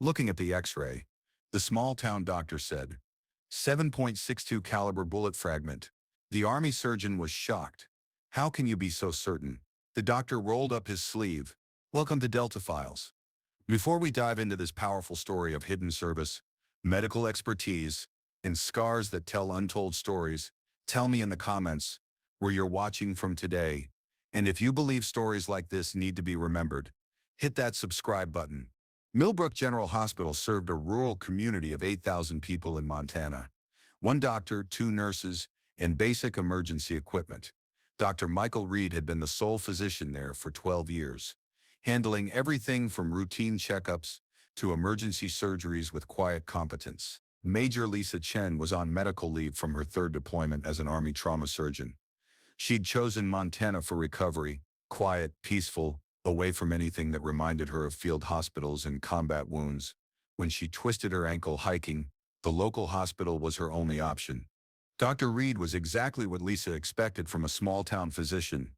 Looking at the X-ray, the small-town doctor said, 7.62 caliber bullet fragment. The army surgeon was shocked. How can you be so certain? The doctor rolled up his sleeve. Welcome to Delta Files. Before we dive into this powerful story of hidden service, medical expertise, and scars that tell untold stories, tell me in the comments where you're watching from today. And if you believe stories like this need to be remembered, hit that subscribe button. Millbrook General Hospital served a rural community of 8,000 people in Montana. One doctor, two nurses, and basic emergency equipment. Dr. Michael Reed had been the sole physician there for 12 years, handling everything from routine checkups to emergency surgeries with quiet competence. Major Lisa Chen was on medical leave from her third deployment as an Army trauma surgeon. She'd chosen Montana for recovery, quiet, peaceful, away from anything that reminded her of field hospitals and combat wounds. When she twisted her ankle hiking, the local hospital was her only option. Dr. Reed was exactly what Lisa expected from a small-town physician.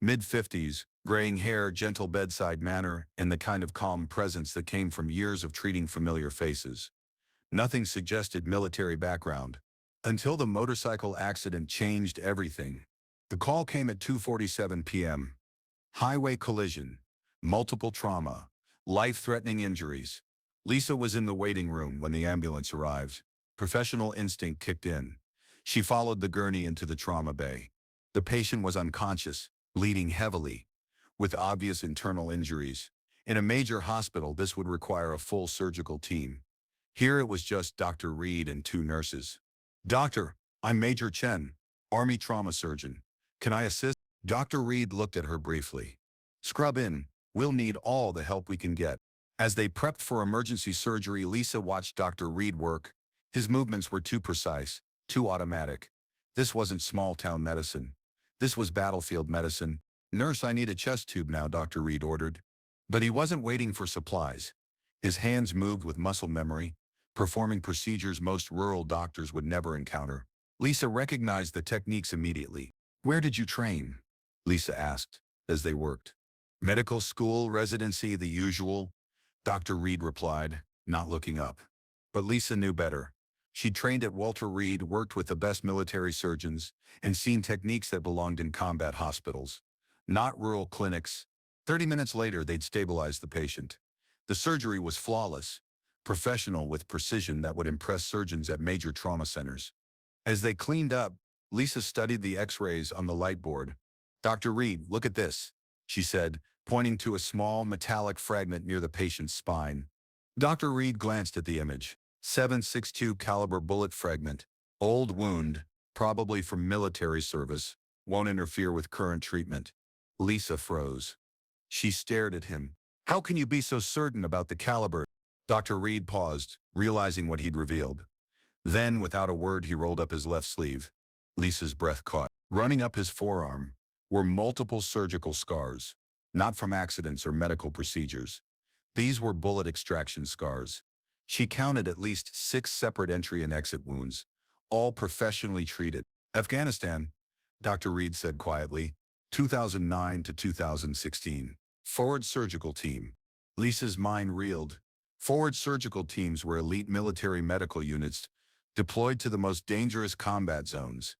Mid-50s, graying hair, gentle bedside manner, and the kind of calm presence that came from years of treating familiar faces. Nothing suggested military background, until the motorcycle accident changed everything. The call came at 2:47 p.m. Highway collision, multiple trauma, life-threatening injuries. Lisa was in the waiting room when the ambulance arrived. Professional instinct kicked in. She followed the gurney into the trauma bay. The patient was unconscious, bleeding heavily, with obvious internal injuries. In a major hospital, this would require a full surgical team. Here it was just Dr. Reed and two nurses. "Doctor, I'm Major Chen, Army trauma surgeon. Can I assist?" Dr. Reed looked at her briefly. "Scrub in. We'll need all the help we can get." As they prepped for emergency surgery, Lisa watched Dr. Reed work. His movements were too precise, too automatic. This wasn't small-town medicine. This was battlefield medicine. "Nurse, I need a chest tube now," Dr. Reed ordered. But he wasn't waiting for supplies. His hands moved with muscle memory, performing procedures most rural doctors would never encounter. Lisa recognized the techniques immediately. "Where did you train?" Lisa asked, as they worked. "Medical school, residency, the usual," Dr. Reed replied, not looking up. But Lisa knew better. She'd trained at Walter Reed, worked with the best military surgeons, and seen techniques that belonged in combat hospitals, not rural clinics. 30 minutes later, they'd stabilized the patient. The surgery was flawless, professional with precision that would impress surgeons at major trauma centers. As they cleaned up, Lisa studied the X-rays on the light board. "Dr. Reed, look at this," she said, pointing to a small metallic fragment near the patient's spine. Dr. Reed glanced at the image. 7.62 caliber bullet fragment. Old wound, probably from military service. Won't interfere with current treatment. Lisa froze. She stared at him. "How can you be so certain about the caliber?" Dr. Reed paused, realizing what he'd revealed. Then, without a word, he rolled up his left sleeve. Lisa's breath caught. Running up his forearm were multiple surgical scars, not from accidents or medical procedures. These were bullet extraction scars. She counted at least 6 separate entry and exit wounds, all professionally treated. "Afghanistan," Dr. Reed said quietly, 2009 to 2016. "Forward surgical team." Lisa's mind reeled. Forward surgical teams were elite military medical units deployed to the most dangerous combat zones.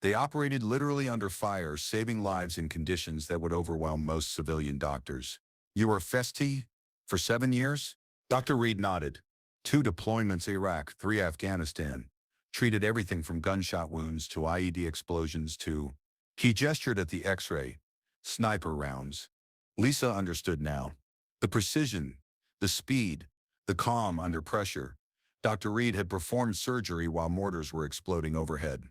They operated literally under fire, saving lives in conditions that would overwhelm most civilian doctors. "You were FST for 7 years?" Dr. Reed nodded. 2 deployments Iraq, 3 Afghanistan. Treated everything from gunshot wounds to IED explosions to... He gestured at the X-ray. "Sniper rounds." Lisa understood now. The precision, the speed, the calm under pressure. Dr. Reed had performed surgery while mortars were exploding overhead.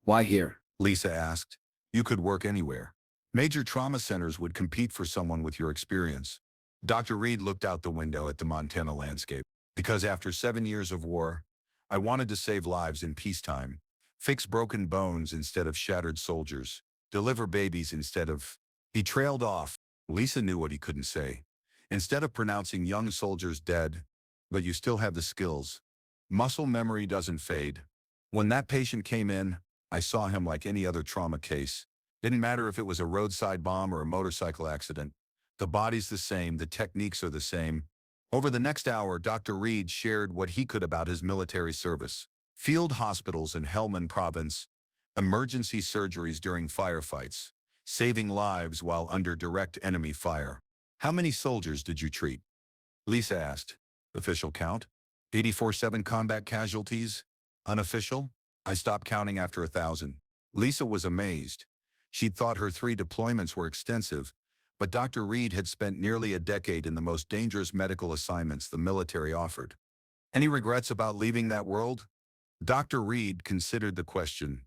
"Why here?" Lisa asked. "You could work anywhere. Major trauma centers would compete for someone with your experience." Dr. Reed looked out the window at the Montana landscape. "Because after 7 years of war, I wanted to save lives in peacetime, fix broken bones instead of shattered soldiers, deliver babies instead of..." He trailed off. Lisa knew what he couldn't say. "Instead of pronouncing young soldiers dead, but you still have the skills. Muscle memory doesn't fade. When that patient came in, I saw him like any other trauma case. Didn't matter if it was a roadside bomb or a motorcycle accident. The body's the same, the techniques are the same. Over the next hour, Dr. Reed shared what he could about his military service. Field hospitals in Helmand Province, emergency surgeries during firefights, saving lives while under direct enemy fire. How many soldiers did you treat? Lisa asked. Official count? 84-7 combat casualties? Unofficial? I stopped counting after 1,000. Lisa was amazed. She'd thought her 3 deployments were extensive, but Dr. Reed had spent nearly a decade in the most dangerous medical assignments the military offered. Any regrets about leaving that world? Dr. Reed considered the question.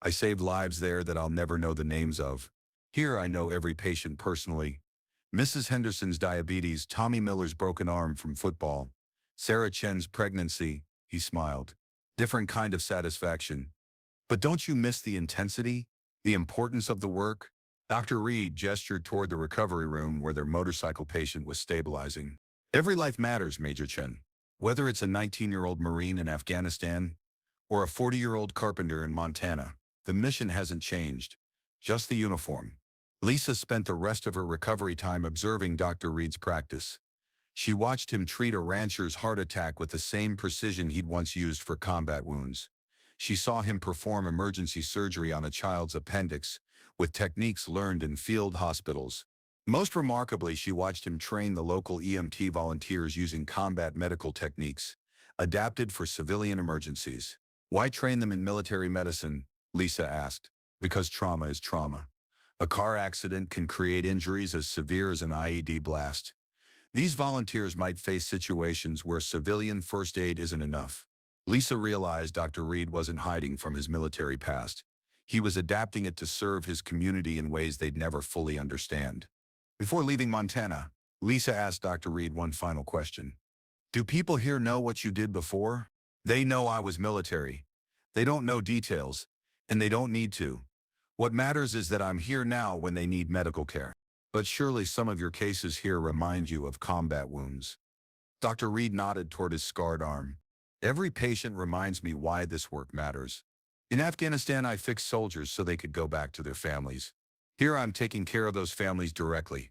I saved lives there that I'll never know the names of. Here I know every patient personally. Mrs. Henderson's diabetes, Tommy Miller's broken arm from football, Sarah Chen's pregnancy, he smiled. Different kind of satisfaction. But don't you miss the intensity, the importance of the work? Dr. Reed gestured toward the recovery room where their motorcycle patient was stabilizing. Every life matters, Major Chen. Whether it's a 19-year-old Marine in Afghanistan or a 40-year-old carpenter in Montana, the mission hasn't changed, just the uniform. Lisa spent the rest of her recovery time observing Dr. Reed's practice. She watched him treat a rancher's heart attack with the same precision he'd once used for combat wounds. She saw him perform emergency surgery on a child's appendix, with techniques learned in field hospitals. Most remarkably, she watched him train the local EMT volunteers using combat medical techniques, adapted for civilian emergencies. Why train them in military medicine? Lisa asked. Because trauma is trauma. A car accident can create injuries as severe as an IED blast. These volunteers might face situations where civilian first aid isn't enough. Lisa realized Dr. Reed wasn't hiding from his military past. He was adapting it to serve his community in ways they'd never fully understand. Before leaving Montana, Lisa asked Dr. Reed one final question. Do people here know what you did before? They know I was military. They don't know details, and they don't need to. What matters is that I'm here now when they need medical care. But surely some of your cases here remind you of combat wounds. Dr. Reed nodded toward his scarred arm. Every patient reminds me why this work matters. In Afghanistan, I fixed soldiers so they could go back to their families. Here I'm taking care of those families directly.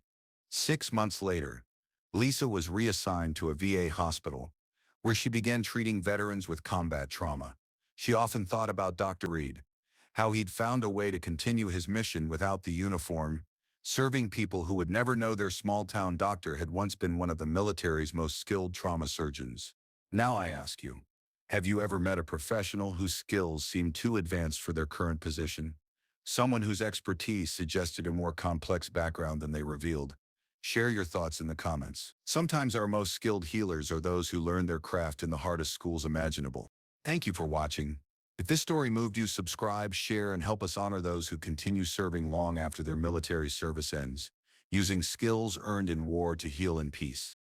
6 months later, Lisa was reassigned to a VA hospital, where she began treating veterans with combat trauma. She often thought about Dr. Reed, how he'd found a way to continue his mission without the uniform, serving people who would never know their small-town doctor had once been one of the military's most skilled trauma surgeons. Now I ask you, have you ever met a professional whose skills seemed too advanced for their current position? Someone whose expertise suggested a more complex background than they revealed? Share your thoughts in the comments. Sometimes our most skilled healers are those who learn their craft in the hardest schools imaginable. Thank you for watching. If this story moved you, subscribe, share, and help us honor those who continue serving long after their military service ends, using skills earned in war to heal in peace.